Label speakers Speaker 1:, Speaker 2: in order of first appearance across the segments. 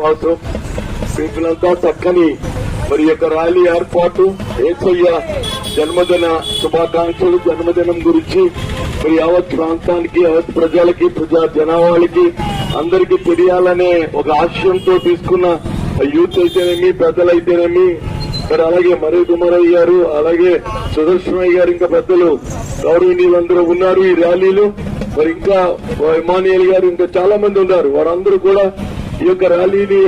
Speaker 1: విశ్వాసం. వీళ్ళంతా చక్కని మరి యొక్క ర్యాలీ ఏర్పాటు, యేసయ్య జన్మదిన శుభాకాంక్షలు, జన్మదినం గురించి మరి యావత్ ప్రాంతానికి, యావత్ ప్రజలకి, ప్రజా జనాభాకి అందరికీ తెలియాలనే ఒక ఆశయంతో తీసుకున్న యూత్ అయితేనేమి, పెద్దలైతేనేమి, మరి అలాగే మరీ కుమారయ్య గారు, అలాగే సుదర్శనయ్య గారు, ఇంకా పెద్దలు గౌరవనీయులందరూ ఉన్నారు ఈ ర్యాలీలో. మరి ఇంకా ఇమానియల్ గారు, ఇంకా చాలా మంది ఉన్నారు. వారందరూ కూడా ఈ యొక్క ర్యాలీని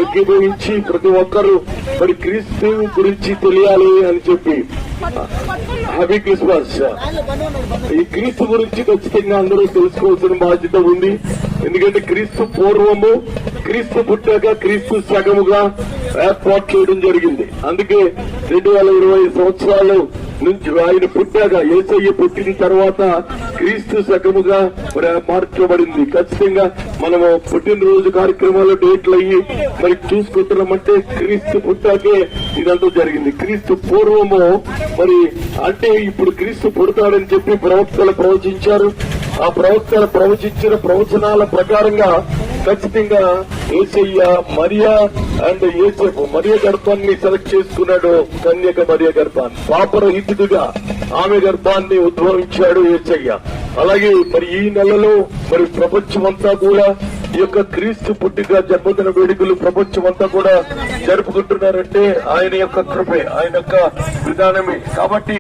Speaker 1: ఏకీభవించి ప్రతి ఒక్కరూ మరి క్రీస్తు గురించి తెలియాలి అని చెప్పి, హ్యాపీ క్రిస్మస్. ఈ క్రీస్తు గురించి ఖచ్చితంగా అందరూ తెలుసుకోవాల్సిన బాధ్యత ఉంది. ఎందుకంటే క్రీస్తు పూర్వము, క్రీస్తు పుట్టాక క్రీస్తు సగముగా ఏర్పాటు చేయడం జరిగింది. అందుకే 2020 సంవత్సరాలు నుంచి ఆయన పుట్టాక, యేసయ్య పుట్టిన తర్వాత క్రీస్తు సగముగా మరి మార్చబడింది. ఖచ్చితంగా మనము పుట్టినరోజు కార్యక్రమాలు డేట్లు అయ్యి మరి చూసుకుంటున్నామంటే క్రీస్తు పుట్టాకే ఇదంతా జరిగింది. క్రీస్తు పూర్వము మరి అంటే ఇప్పుడు క్రీస్తు పుడతాడని చెప్పి ప్రవక్తలు ప్రవచించారు. ఆ ప్రవక్తలు ప్రవచించిన ప్రవచనాల ప్రకారంగా ఖచ్చితంగా యేసయ్య మరియా అండ్ యేసేపు మరియ గర్భాన్ని సెలెక్ట్ చేసుకున్నాడు. కన్యక మరియ గర్భాన్ని పాపరహితుడిగా ఆమె గర్భాన్ని ఉద్భవించాడు యేసయ్య. అలాగే మరి ఈ నెలలో మరి ప్రపంచమంతా కూడా ఈ యొక్క క్రీస్తు పుట్టిక జన్మదిన వేడుకలు ప్రపంచమంతా కూడా జరుపుకుంటున్నారంటే ఆయన యొక్క కృపే, ఆయన యొక్క విధానమే. కాబట్టి